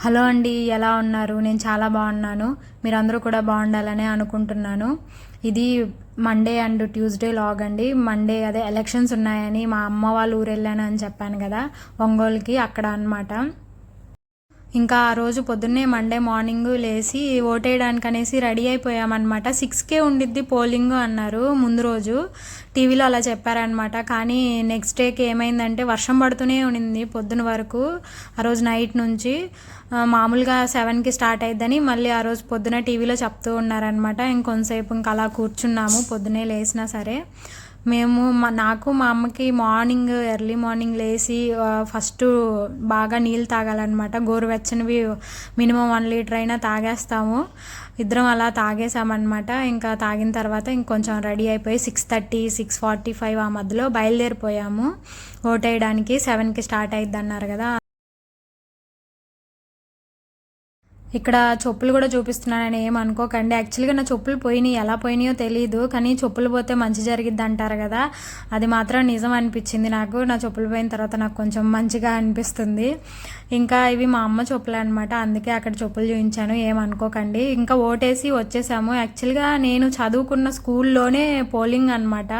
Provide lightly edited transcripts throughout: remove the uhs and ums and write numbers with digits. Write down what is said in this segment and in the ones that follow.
Hello అండి, ఎలా ఉన్నారు? నేను చాలా బాగున్నాను. మీరందరూ కూడా బాగుండాలని అనుకుంటున్నాను. ఇది మండే అండ్ ట్యూస్డే లాగ్ అండి. మండే అదే ఎలక్షన్స్ ఉన్నాయని మా అమ్మ వాళ్ళ ఊరు వెళ్ళాను అని చెప్పాను కదా, ఒంగోలుకి, అక్కడ అన్నమాట. ఇంకా ఆ రోజు పొద్దున్నే మండే మార్నింగ్ లేచి ఓటేయడానికి అనేసి రెడీ అయిపోయామన్నమాట. 6కే ఉండిద్ది పోలింగ్ అన్నారు ముందు రోజు, టీవీలో అలా చెప్పారనమాట. కానీ నెక్స్ట్ డేకి ఏమైందంటే వర్షం పడుతూనే ఉండింది పొద్దున వరకు. ఆ రోజు నైట్ నుంచి మామూలుగా 7కి స్టార్ట్ అయిద్దని మళ్ళీ ఆ రోజు పొద్దున టీవీలో చెప్తూ ఉన్నారనమాట. ఇంకొంతసేపు ఇంకా అలా కూర్చున్నాము పొద్దునే లేచినా సరే. మేము నాకు మా అమ్మకి ఎర్లీ మార్నింగ్ లేచి ఫస్ట్ బాగా నీళ్ళు తాగాలన్నమాట. గోరువెచ్చనివి మినిమం 1 లీటర్ అయినా తాగేస్తాము. ఇద్దరం అలా తాగేసామన్నమాట. ఇంకా తాగిన తర్వాత ఇంకొంచెం రెడీ అయిపోయి 6:30 6:45 ఆ మధ్యలో బయలుదేరిపోయాము ఓటేయడానికి. 7కి స్టార్ట్ అయిద్ది అన్నారు కదా. ఇక్కడ చెప్పులు కూడా చూపిస్తున్నానని ఏం అనుకోకండి. యాక్చువల్గా నా చెప్పులు పోయినాయి, ఎలా పోయినాయో తెలియదు, కానీ చెప్పులు పోతే మంచి జరిగిద్ది అంటారు కదా, అది మాత్రం నిజం అనిపించింది నాకు. నా చెప్పులు పోయిన తర్వాత నాకు కొంచెం మంచిగా అనిపిస్తుంది. ఇంకా ఇవి మా అమ్మ చెప్పులు అనమాట, అందుకే అక్కడ చెప్పులు చూపించాను, ఏమనుకోకండి. ఇంకా ఓటేసి వచ్చేసాము. యాక్చువల్గా నేను చదువుకున్న స్కూల్లోనే పోలింగ్ అనమాట.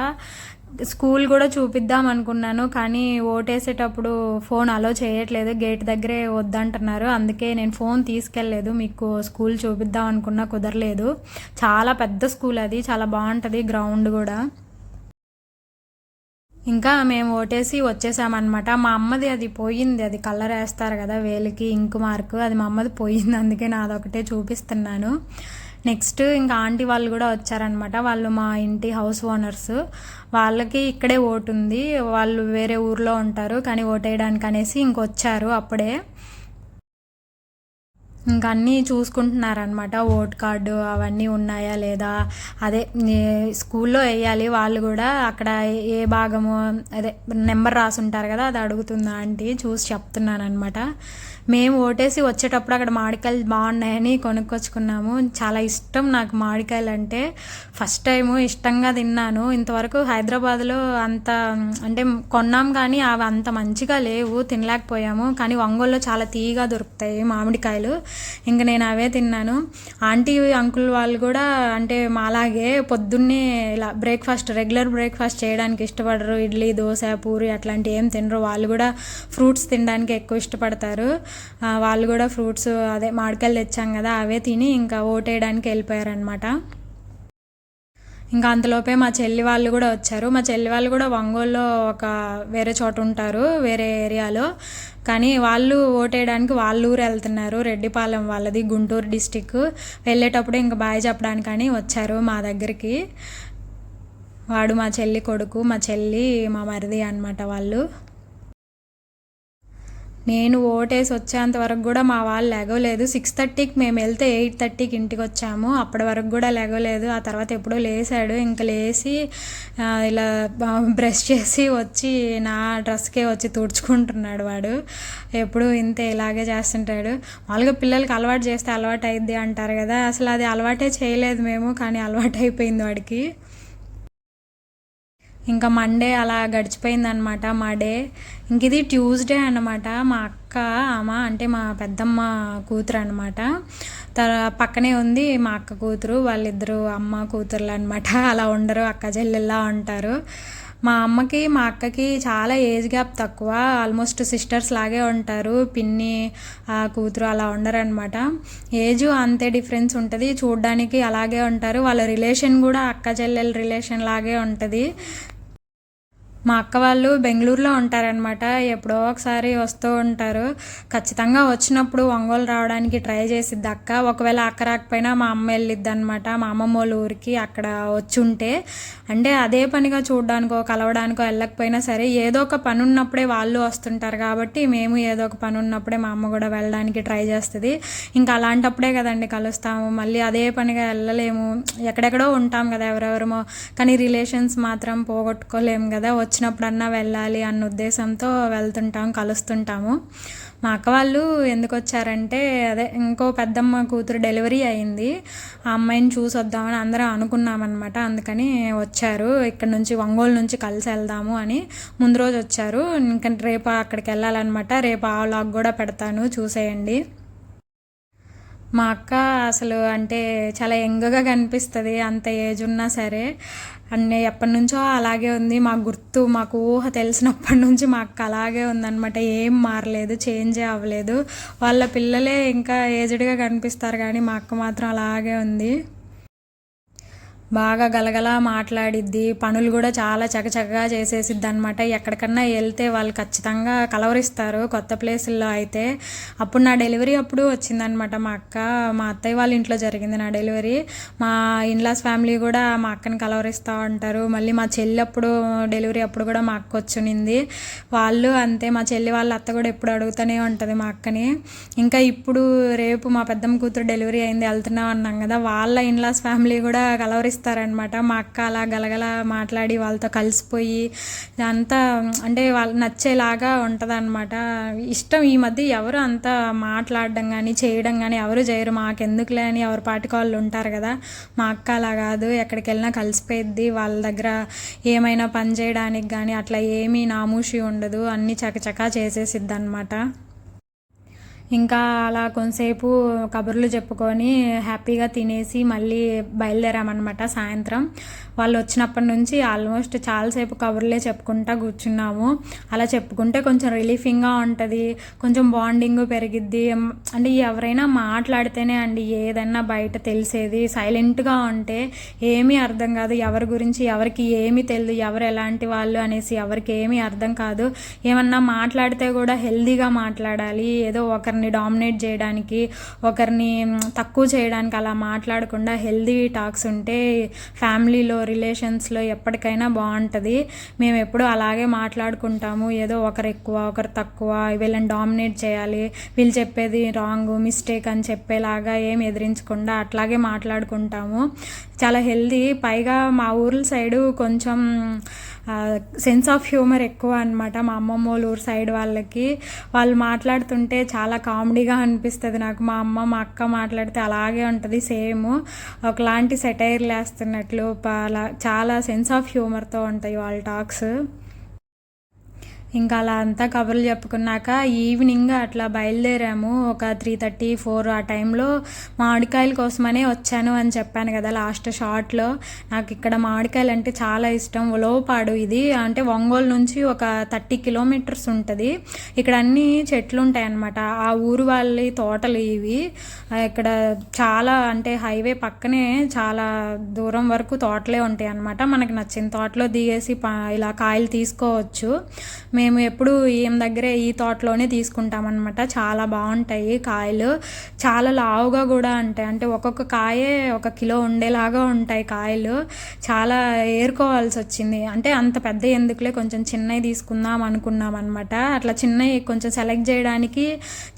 స్కూల్ కూడా చూపిద్దాం అనుకున్నాను, కానీ ఓటేసేటప్పుడు ఫోన్ అలో చేయట్లేదు, గేట్ దగ్గరే వద్దంటున్నారు. అందుకే నేను ఫోన్ తీసుకెళ్ళలేదు, మీకు స్కూల్ చూపిద్దాం అనుకున్నా కుదరలేదు. చాలా పెద్ద స్కూల్ అది, చాలా బాగుంటుంది గ్రౌండ్ కూడా. ఇంకా మేము ఓటేసి వచ్చేసామన్నమాట. మా అమ్మది అది పోయింది, అది కలర్ వేస్తారు కదా వేలికి, ఇంకు మార్కు, అది మా అమ్మది పోయింది, అందుకే నాదొకటే చూపిస్తున్నాను. నెక్స్ట్ ఇంకా ఆంటీ వాళ్ళు కూడా వచ్చారనమాట. వాళ్ళు మా ఇంటి హౌస్ ఓనర్స్, వాళ్ళకి ఇక్కడే ఓటు ఉంది, వాళ్ళు వేరే ఊర్లో ఉంటారు, కానీ ఓటేయడానికి అనేసి ఇంకొచ్చారు అప్పుడే. ఇంకా అన్నీ చూసుకుంటున్నారనమాట, ఓట్ కార్డు అవన్నీ ఉన్నాయా లేదా, అదే స్కూల్లో వేయాలి వాళ్ళు కూడా, అక్కడ ఏ భాగము అదే నెంబర్ రాసి ఉంటారు కదా, అది అడుగుతుందా ఆంటీ, చూసి చెప్తున్నాను అనమాట. మేము ఓటేసి వచ్చేటప్పుడు అక్కడ మామిడికాయలు బాగున్నాయని కొనుక్కొచ్చుకున్నాము. చాలా ఇష్టం నాకు మామిడికాయలు అంటే, ఫస్ట్ టైము ఇష్టంగా తిన్నాను. ఇంతవరకు హైదరాబాద్లో అంత అంటే కొన్నాం కానీ అవి అంత మంచిగా లేవు, తినలేకపోయాము. కానీ ఒంగోలులో చాలా తీయగా దొరుకుతాయి మామిడికాయలు, ఇంకా నేను అవే తిన్నాను. ఆంటీ అంకుల్ వాళ్ళు కూడా అంటే మాలాగే పొద్దున్నే ఇలా రెగ్యులర్ బ్రేక్ఫాస్ట్ చేయడానికి ఇష్టపడరు. ఇడ్లీ, దోశ, పూరి అట్లాంటివి ఏం తినరు. వాళ్ళు కూడా ఫ్రూట్స్ తినడానికి ఎక్కువ ఇష్టపడతారు. వాళ్ళు కూడా ఫ్రూట్స్ అదే మామిడికాయలు తెచ్చాం కదా అవే తిని ఇంకా ఓటేయడానికి వెళ్ళిపోయారనమాట. ఇంకా అంతలోపే మా చెల్లి వాళ్ళు కూడా వచ్చారు. మా చెల్లి వాళ్ళు కూడా ఒంగోలులో ఒక వేరే చోట ఉంటారు, వేరే ఏరియాలో, కానీ వాళ్ళు ఓటేయడానికి వాళ్ళ ఊరు వెళ్తున్నారు. రెడ్డిపాలెం వాళ్ళది, గుంటూరు డిస్టిక్. వెళ్ళేటప్పుడు ఇంకా బాయ్ చెప్పడానికని వచ్చారు మా దగ్గరికి. వాడు మా చెల్లి కొడుకు, మా చెల్లి మా మరిది అనమాట వాళ్ళు. నేను ఓటేసి వచ్చేంత వరకు కూడా మా వాళ్ళు లెగవలేదు. 6:30కి మేము వెళ్తే 8:30కి ఇంటికి వచ్చాము, అప్పటి వరకు కూడా లెగవలేదు. ఆ తర్వాత ఎప్పుడో లేసాడు. ఇంకా లేచి ఇలా బ్రష్ చేసి వచ్చి నా డ్రెస్కే వచ్చి తుడుచుకుంటున్నాడు. వాడు ఎప్పుడు ఇంతే, ఇలాగే చేస్తుంటాడు. మామూలుగా పిల్లలకి అలవాటు చేస్తే అలవాటు అయిద్ది అంటారు కదా, అసలు అది అలవాటే చేయలేదు మేము, కానీ అలవాటు అయిపోయింది వాడికి. ఇంకా మండే అలా గడిచిపోయిందనమాట మా డే. ఇంక ఇది ట్యూస్డే అనమాట. మా అక్క అంటే మా పెద్దమ్మ కూతురు అనమాట, పక్కనే ఉంది మా అక్క కూతురు. వాళ్ళిద్దరు అమ్మ కూతురులు అనమాట, అలా ఉండరు, అక్క చెల్లెల్లా ఉంటారు. మా అమ్మకి మా అక్కకి చాలా ఏజ్ గ్యాప్ తక్కువ, ఆల్మోస్ట్ సిస్టర్స్ లాగే ఉంటారు. పిన్ని కూతురు అలా ఉండరనమాట, ఏజ్ అంతే డిఫరెన్స్ ఉంటుంది. చూడ్డానికి అలాగే ఉంటారు. వాళ్ళ రిలేషన్ కూడా అక్క చెల్లెల రిలేషన్ లాగే ఉంటుంది. మా అక్క వాళ్ళు బెంగళూరులో ఉంటారనమాట, ఎప్పుడో ఒకసారి వస్తూ ఉంటారు. ఖచ్చితంగా వచ్చినప్పుడు ఒంగోలు రావడానికి ట్రై చేసిద్ది అక్క. ఒకవేళ అక్క రాకపోయినా మా అమ్మ వెళ్ళిద్ది అనమాట, మా అమ్మమ్మ వాళ్ళ ఊరికి. అక్కడ వచ్చి ఉంటే అంటే అదే పనిగా చూడడానికో కలవడానికో వెళ్ళకపోయినా సరే, ఏదో ఒక పని ఉన్నప్పుడే వాళ్ళు వస్తుంటారు కాబట్టి మేము ఏదో ఒక పని ఉన్నప్పుడే మా అమ్మ కూడా వెళ్ళడానికి ట్రై చేస్తుంది. ఇంకా అలాంటప్పుడే కదండి కలుస్తాము, మళ్ళీ అదే పనిగా వెళ్ళలేము, ఎక్కడెక్కడో ఉంటాం కదా ఎవరెవరమో, కానీ రిలేషన్స్ మాత్రం పోగొట్టుకోలేము కదా. వచ్చినప్పుడన్నా వెళ్ళాలి అన్న ఉద్దేశంతో వెళ్తుంటాం, కలుస్తుంటాము. మా అక్క వాళ్ళు ఎందుకు వచ్చారంటే, అదే ఇంకో పెద్దమ్మ కూతురు డెలివరీ అయింది, ఆ అమ్మాయిని చూసి వద్దామని అందరం అనుకున్నామన్నమాట. అందుకని వచ్చారు, ఇక్కడ నుంచి ఒంగోలు నుంచి కలిసి వెళ్దాము అని ముందు రోజు వచ్చారు. ఇంకా రేపు అక్కడికి వెళ్ళాలన్నమాట. రేపు ఆ వ్లాగ్ కూడా పెడతాను, చూసేయండి. మా అక్క అసలు అంటే చాలా యంగ్గా కనిపిస్తుంది, అంత ఏజ్ ఉన్నా సరే. అన్నీ ఎప్పటినుంచో అలాగే ఉంది. మాకు ఊహ తెలిసినప్పటి నుంచి మా అక్క అలాగే ఉందన్నమాట. ఏం మారలేదు, చేంజే అవ్వలేదు. వాళ్ళ పిల్లలే ఇంకా ఏజ్డ్గా కనిపిస్తారు కానీ మా అక్క మాత్రం అలాగే ఉంది. బాగా గలగలా మాట్లాడిద్ది, పనులు కూడా చాలా చకచకగా చేసేసిద్ది అనమాట. ఎక్కడికన్నా వెళ్తే వాళ్ళు ఖచ్చితంగా కలవరిస్తారు కొత్త ప్లేసుల్లో అయితే. అప్పుడు నా డెలివరీ అప్పుడు వచ్చిందనమాట మా అక్క. మా అత్తయ్య వాళ్ళ ఇంట్లో జరిగింది నా డెలివరీ. మా ఇన్లాస్ ఫ్యామిలీ కూడా మా అక్కని కలవరిస్తూ ఉంటారు. మళ్ళీ మా చెల్లి అప్పుడు డెలివరీ అప్పుడు కూడా మా అక్క వచ్చింది. వాళ్ళు అంతే, మా చెల్లి వాళ్ళ అత్త కూడా ఎప్పుడు అడుగుతూనే ఉంటుంది మా అక్కని. ఇంకా ఇప్పుడు రేపు మా పెద్దమ్మ కూతురు డెలివరీ అయింది, వెళ్తున్నాం అన్నాం కదా, వాళ్ళ ఇన్లాస్ ఫ్యామిలీ కూడా కలవరిస్తారనమాట. మా అక్క అలా గలగల మాట్లాడి వాళ్ళతో కలిసిపోయి అంతా అంటే వాళ్ళు నచ్చేలాగా ఉంటుంది అనమాట. ఇష్టం. ఈ మధ్య ఎవరు అంత మాట్లాడడం కానీ చేయడం కానీ ఎవరు చేయరు. మాకెందుకులే అని ఎవరి పాటికి వాళ్ళు ఉంటారు కదా. మా అక్క అలా కాదు, ఎక్కడికి వెళ్ళినా కలిసిపోయిద్ది. వాళ్ళ దగ్గర ఏమైనా పని చేయడానికి కానీ అట్లా ఏమీ నామూషి ఉండదు, అన్నీ చకచకా చేసేసిద్ది అనమాట. ఇంకా అలా కొంతసేపు కబుర్లు చెప్పుకొని హ్యాపీగా తినేసి మళ్ళీ బయలుదేరామన్నమాట. సాయంత్రం వాళ్ళు వచ్చినప్పటి నుంచి ఆల్మోస్ట్ చాలాసేపు కబుర్లే చెప్పుకుంటా కూర్చున్నాము. అలా చెప్పుకుంటే కొంచెం రిలీఫింగ్గా ఉంటుంది, కొంచెం బాండింగ్ పెరిగిద్ది. అంటే ఎవరైనా మాట్లాడితేనే అండి ఏదన్నా బయట తెలిసేది. సైలెంట్గా ఉంటే ఏమీ అర్థం కాదు, ఎవరి గురించి ఎవరికి ఏమీ తెలియదు, ఎవరు ఎలాంటి వాళ్ళు అనేసి ఎవరికి ఏమీ అర్థం కాదు. ఏమన్నా మాట్లాడితే కూడా హెల్దీగా మాట్లాడాలి. ఏదో ఒకరిని డామినేట్ చేయడానికి, ఒకరిని తక్కువ చేయడానికి అలా మాట్లాడకుండా హెల్దీ టాక్స్ ఉంటే ఫ్యామిలీలో రిలేషన్స్లో ఎప్పటికైనా బాగుంటుంది. మేము ఎప్పుడూ అలాగే మాట్లాడుకుంటాము. ఏదో ఒకరు ఎక్కువ ఒకరు తక్కువ, వీళ్ళని డామినేట్ చేయాలి, వీళ్ళు చెప్పేది రాంగ్ మిస్టేక్ అని చెప్పేలాగా ఏం ఎదిరించకుండా అట్లాగే మాట్లాడుకుంటాము. చాలా హెల్దీ. పైగా మా ఊర్ల సైడు కొంచెం సెన్స్ ఆఫ్ హ్యూమర్ ఎక్కువ అనమాట. మా అమ్మమ్మ వాళ్ళ ఊరు సైడ్ వాళ్ళకి వాళ్ళు మాట్లాడుతుంటే చాలా కామెడీగా అనిపిస్తుంది నాకు. మా అమ్మ మా అక్క మాట్లాడితే అలాగే ఉంటుంది, సేమ్ ఒకలాంటి సెటైర్లు వేస్తున్నట్లు. చాలా సెన్స్ ఆఫ్ హ్యూమర్తో ఉంటాయి వాళ్ళ టాక్స్. ఇంకా అలా అంతా కబుర్లు చెప్పుకున్నాక ఈవినింగ్ అట్లా బయలుదేరాము. ఒక 3:30, 4 ఆ టైంలో మామిడికాయల కోసమనే వచ్చాను అని చెప్పాను కదా లాస్ట్ షార్ట్లో. నాకు ఇక్కడ మామిడికాయలు అంటే చాలా ఇష్టం. ఉలవపాడు ఇది, అంటే ఒంగోలు నుంచి ఒక 30 కిలోమీటర్స్ ఉంటుంది. ఇక్కడ అన్ని చెట్లు ఉంటాయి అన్నమాట. ఆ ఊరు వాళ్ళ తోటలు ఇవి. ఇక్కడ చాలా అంటే హైవే పక్కనే చాలా దూరం వరకు తోటలే ఉంటాయి అన్నమాట. మనకి నచ్చిన తోటలో దిగేసి ఇలా కాయలు తీసుకోవచ్చు. మేము ఎప్పుడు ఈమె దగ్గరే ఈ తోటలోనే తీసుకుంటామన్నమాట. చాలా బాగుంటాయి కాయలు, చాలా లావుగా కూడా ఉంటాయి. అంటే ఒక్కొక్క కాయే 1 కిలో ఉండేలాగా ఉంటాయి కాయలు. చాలా ఏరుకోవాల్సి వచ్చింది. అంటే అంత పెద్ద ఎందుకులే, కొంచెం చిన్నవి తీసుకుందాం అనుకున్నాం అనమాట. అట్లా చిన్నవి కొంచెం సెలెక్ట్ చేయడానికి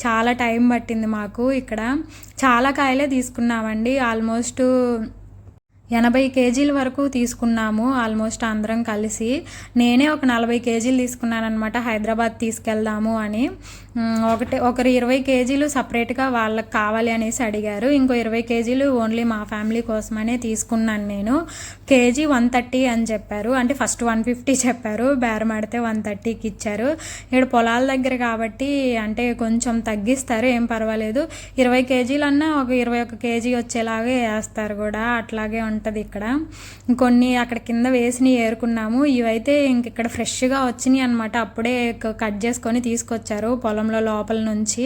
చాలా టైం పట్టింది మాకు. ఇక్కడ చాలా కాయలే తీసుకున్నామండి. ఆల్మోస్ట్ 80 కేజీల వరకు తీసుకున్నాము ఆల్మోస్ట్ అందరం కలిసి. నేనే ఒక 40 కేజీలు తీసుకున్నాను అనమాట, హైదరాబాద్ తీసుకెళ్దాము అని. ఒకరు 20 కేజీలు సపరేట్గా వాళ్ళకి కావాలి అనేసి అడిగారు. ఇంకో 20 కేజీలు ఓన్లీ మా ఫ్యామిలీ కోసమనే తీసుకున్నాను నేను. కేజీ 130 అని చెప్పారు. అంటే ఫస్ట్ 150 చెప్పారు, బేరమాడితే 130కి ఇచ్చారు. ఇక్కడ పొలాల దగ్గర కాబట్టి అంటే కొంచెం తగ్గిస్తారు, ఏం పర్వాలేదు. 20 కేజీలన్నా ఒక 21 కేజీ వచ్చేలాగే వేస్తారు కూడా, అట్లాగే ఉంటుంది ఇక్కడ. కొన్ని అక్కడ కింద వేసినవి ఏరుకున్నాము. ఇవైతే ఇంక ఇక్కడ ఫ్రెష్గా వచ్చినాయి అనమాట. అప్పుడే కట్ చేసుకొని తీసుకొచ్చారు పొలంలో లోపల నుంచి.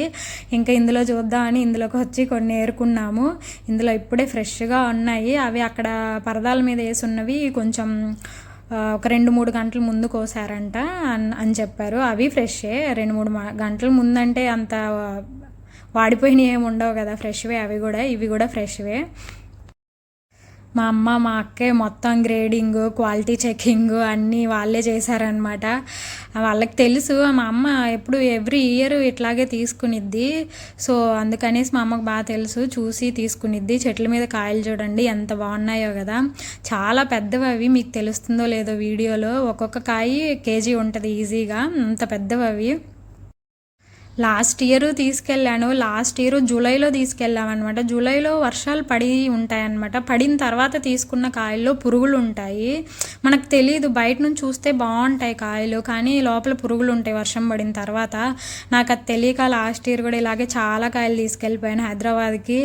ఇంకా ఇందులో చూద్దామని ఇందులోకి వచ్చి కొన్ని ఏరుకున్నాము. ఇందులో ఇప్పుడే ఫ్రెష్గా ఉన్నాయి. అవి అక్కడ పరదాల మీద వేసి ఉన్నవి కొంచెం ఒక 2-3 గంటల ముందు కోసారంట అని చెప్పారు. అవి ఫ్రెషే. 2-3 గంటల ముందంటే అంత వాడిపోయినవి ఏమి ఉండవు కదా, ఫ్రెష్వే అవి కూడా. ఇవి కూడా ఫ్రెష్వే. మా అమ్మ మా అక్కే మొత్తం గ్రేడింగ్, క్వాలిటీ చెకింగ్ అన్నీ వాళ్ళే చేశారనమాట. వాళ్ళకి తెలుసు. మా అమ్మ ఎప్పుడు ఎవ్రీ ఇయర్ ఇట్లాగే తీసుకునిద్ది. సో అందుకనేసి మా అమ్మకు బాగా తెలుసు, చూసి తీసుకునిద్ది. చెట్ల మీద కాయలు చూడండి ఎంత బాగున్నాయో కదా, చాలా పెద్దవి అవి. మీకు తెలుస్తుందో లేదో వీడియోలో, ఒక్కొక్క కాయ కేజీ ఉంటుంది ఈజీగా, అంత పెద్దవి అవి. లాస్ట్ ఇయర్ తీసుకెళ్ళాను. లాస్ట్ ఇయర్ జూలైలో తీసుకెళ్ళామనమాట. జూలైలో వర్షాలు పడి ఉంటాయన్నమాట. పడిన తర్వాత తీసుకున్న కాయల్లో పురుగులు ఉంటాయి. మనకు తెలీదు, బయట నుంచి చూస్తే బాగుంటాయి కాయలు, కానీ లోపల పురుగులు ఉంటాయి వర్షం పడిన తర్వాత. నాకు అది తెలియక లాస్ట్ ఇయర్ కూడా ఇలాగే చాలా కాయలు తీసుకెళ్ళిపోయాను హైదరాబాద్కి.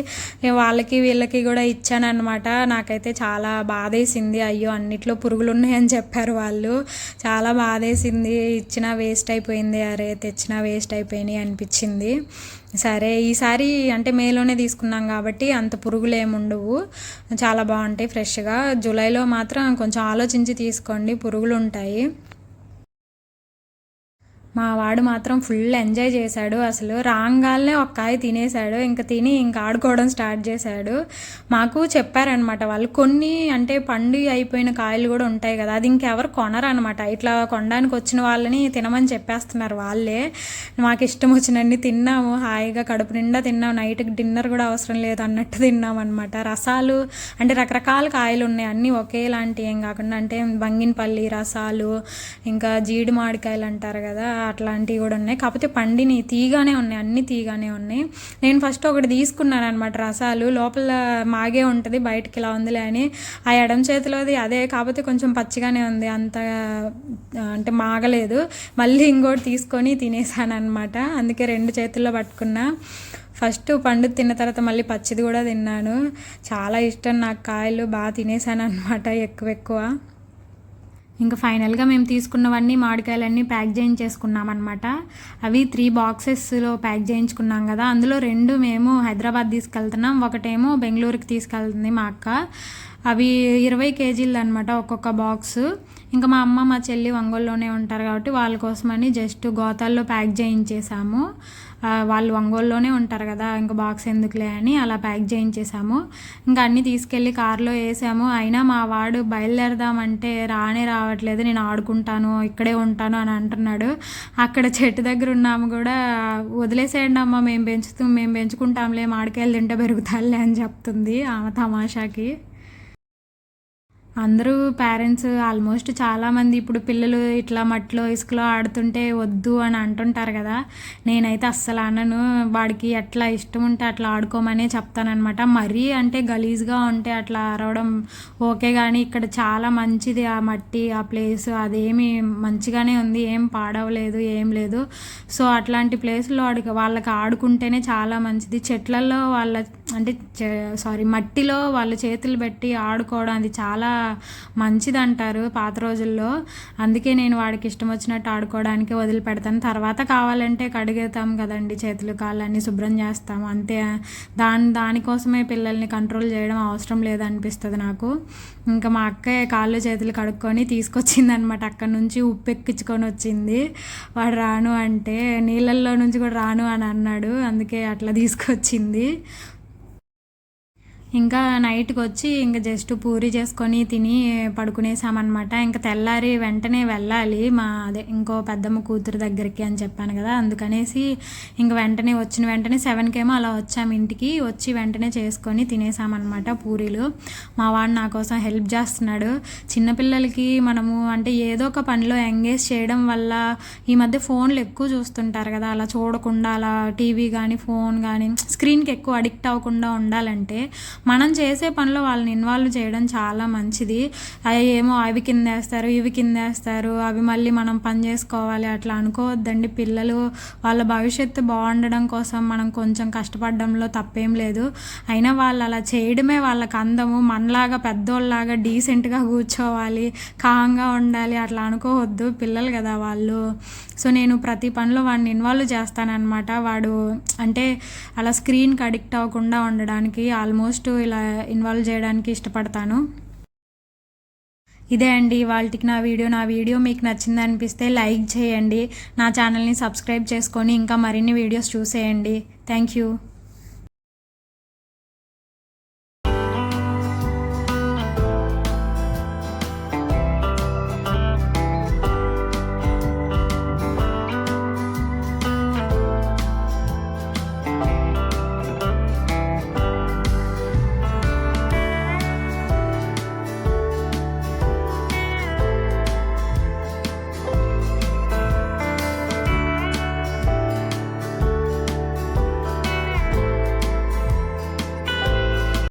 వాళ్ళకి వీళ్ళకి కూడా ఇచ్చాను అనమాట. నాకైతే చాలా బాధేసింది. అయ్యో అన్నిట్లో పురుగులు ఉన్నాయని చెప్పారు వాళ్ళు. చాలా బాధేసింది. ఇచ్చినా వేస్ట్ అయిపోయింది, అరే తెచ్చినా వేస్ట్ అయిపోయినాయి అనిపించింది. సరే ఈసారి అంటే మేలోనే తీసుకున్నాం కాబట్టి అంత పురుగులు ఏముండవు, చాలా బాగుంటాయి ఫ్రెష్గా. జూలైలో మాత్రం కొంచెం ఆలోచించి తీసుకోండి, పురుగులు ఉంటాయి. మా వాడు మాత్రం ఫుల్ ఎంజాయ్ చేశాడు. అసలు రాగానే ఒక కాయ తినేశాడు. తిని ఆడుకోవడం స్టార్ట్ చేశాడు. మాకు చెప్పారనమాట వాళ్ళు, కొన్ని అంటే పండు అయిపోయిన కాయలు కూడా ఉంటాయి కదా, అది ఇంకెవరు కొనరనమాట. ఇట్లా కొనడానికి వచ్చిన వాళ్ళని తినమని చెప్పేస్తున్నారు వాళ్ళే. మాకు ఇష్టం వచ్చినన్ని తిన్నాము, హాయిగా కడుపు నిండా తిన్నాము. నైట్కి డిన్నర్ కూడా అవసరం లేదు అన్నట్టు తిన్నాం అనమాట. రసాలు అంటే రకరకాల కాయలు ఉన్నాయి, అన్నీ ఒకేలాంటి ఏం కాకుండా, అంటే బంగినపల్లి రసాలు, ఇంకా జీడి మామిడికాయలు అంటారు కదా, అట్లాంటివి కూడా ఉన్నాయి. కాకపోతే పండిని తీగానే ఉన్నాయి, అన్ని తీగానే ఉన్నాయి. నేను ఫస్ట్ ఒకటి తీసుకున్నాను అనమాట రసాలు, లోపల మాగే ఉంటుంది, బయటకి ఇలా ఉందిలే అని. ఆ ఎడమ చేతిలోది అదే, కాకపోతే కొంచెం పచ్చిగానే ఉంది, అంత అంటే మాగలేదు. మళ్ళీ ఇంకోటి తీసుకొని తినేసాను అనమాట. అందుకే 2 చేతుల్లో పట్టుకున్నా. ఫస్ట్ పండు తిన్న తర్వాత మళ్ళీ పచ్చిది కూడా తిన్నాను. చాలా ఇష్టం నాకు కాయలు, బాగా తినేసాను అనమాట ఎక్కువ. ఇంకా ఫైనల్గా మేము తీసుకున్నవన్నీ మామిడికాయలన్నీ ప్యాక్ చేయించేసుకున్నాం అనమాట. అవి 3 బాక్సెస్లో ప్యాక్ చేయించుకున్నాం కదా, అందులో 2 మేము హైదరాబాద్ తీసుకెళ్తున్నాం, ఒకటేమో బెంగళూరుకి తీసుకెళ్తుంది మా అక్క. అవి 20 కేజీలు అనమాట ఒక్కొక్క బాక్స్. ఇంకా మా అమ్మ మా చెల్లి ఒంగోలులోనే ఉంటారు కాబట్టి వాళ్ళ కోసమని జస్ట్ గోతాల్లో ప్యాక్ చేయించేసాము. వాళ్ళు ఒంగోలులోనే ఉంటారు కదా, ఇంకా బాక్స్ ఎందుకులే అని అలా ప్యాక్ చేయించేసాము. ఇంకా అన్నీ తీసుకెళ్ళి కారులో వేసాము. అయినా మా వాడు బయలుదేరదామంటే రావట్లేదు, నేను ఆడుకుంటాను ఇక్కడే ఉంటాను అని అంటున్నాడు. అక్కడ చెట్టు దగ్గర ఉన్నాము కూడా, వదిలేసేయండి అమ్మ, మేము పెంచుకుంటాంలే, మామిడికాయలు తింటే పెరుగుతారులే అని చెప్తుంది ఆమె తమాషాకి. అందరూ పేరెంట్స్ ఆల్మోస్ట్ చాలామంది ఇప్పుడు పిల్లలు ఇట్లా మట్టిలో ఇసుకలో ఆడుతుంటే వద్దు అని అంటుంటారు కదా, నేనైతే అస్సలు అనను. వాడికి ఎట్లా ఇష్టం ఉంటే అట్లా ఆడుకోమనే చెప్తానమాట. మరీ అంటే గలీజ్గా ఉంటే అట్లా అరవడం ఓకే, కానీ ఇక్కడ చాలా మంచిది ఆ మట్టి, ఆ ప్లేస్ అదేమి మంచిగానే ఉంది, ఏం పాడవలేదు, ఏం లేదు. సో అట్లాంటి ప్లేస్లో వాళ్ళకి ఆడుకుంటేనే చాలా మంచిది. చెట్లలో మట్టిలో వాళ్ళ చేతులు పెట్టి ఆడుకోవడం అది చాలా మంచిది అంటారు పాత రోజుల్లో. అందుకే నేను వాడికి ఇష్టం వచ్చినట్టు ఆడుకోవడానికి వదిలిపెడతాను. తర్వాత కావాలంటే కడిగేతాం కదండి, చేతులు కాళ్ళన్నీ శుభ్రం చేస్తాము అంతే. దానికోసమే పిల్లల్ని కంట్రోల్ చేయడం అవసరం లేదనిపిస్తుంది నాకు. ఇంకా మా అక్క కాళ్ళు చేతులు కడుక్కొని తీసుకొచ్చింది అనమాట. అక్కడి నుంచి ఉప్పు ఎక్కించుకొని వచ్చింది. వాడు రాను అంటే నీళ్ళల్లో నుంచి కూడా రాను అని అన్నాడు, అందుకే అట్లా తీసుకొచ్చింది. ఇంకా నైట్కి వచ్చి ఇంకా జస్ట్ పూరి చేసుకొని తిని పడుకునేసామన్నమాట. ఇంకా తెల్లారి వెంటనే వెళ్ళాలి ఇంకో పెద్దమ్మ కూతురు దగ్గరికి అని చెప్పాను కదా, అందుకనేసి ఇంక వచ్చిన వెంటనే 7కేమో అలా వచ్చాము ఇంటికి. వచ్చి వెంటనే చేసుకొని తినేసామన్నమాట పూరీలు. మా వాడు నా కోసం హెల్ప్ చేస్తున్నాడు. చిన్నపిల్లలకి మనము అంటే ఏదో ఒక పనిలో ఎంగేజ్ చేయడం వల్ల, ఈ మధ్య ఫోన్లు ఎక్కువ చూస్తుంటారు కదా, అలా చూడకుండా అలా టీవీ కానీ ఫోన్ కానీ స్క్రీన్కి ఎక్కువ అడిక్ట్ అవ్వకుండా ఉండాలంటే మనం చేసే పనిలో వాళ్ళని ఇన్వాల్వ్ చేయడం చాలా మంచిది. అవి కిందేస్తారు, ఇవి కిందేస్తారు, అవి మళ్ళీ మనం పని చేసుకోవాలి అట్లా అనుకోవద్దండి. పిల్లలు వాళ్ళ భవిష్యత్తు బాగుండడం కోసం మనం కొంచెం కష్టపడడంలో తప్పేం లేదు. అయినా వాళ్ళు అలా చేయడమే వాళ్ళకి అందము. మనలాగా పెద్దోళ్ళలాగా డీసెంట్గా కూర్చోవాలి, కామ్గా ఉండాలి అట్లా అనుకోవద్దు. పిల్లలు కదా వాళ్ళు. సో నేను ప్రతి పనిలో వాడిని ఇన్వాల్వ్ చేస్తానన్నమాట. వాడు అంటే అలా స్క్రీన్కి అడిక్ట్ అవ్వకుండా ఉండడానికి ఆల్మోస్ట్ ఇలా ఇన్వాల్వ్ చేయడానికి ఇష్టపడతాను. ఇదే అండి వాళ్ళకి నా వీడియో మీకు నచ్చింది అనిపిస్తే లైక్ చేయండి, నా ఛానల్ని సబ్స్క్రైబ్ చేసుకొని ఇంకా మరిన్ని వీడియోస్ చూసేయండి. Thank you.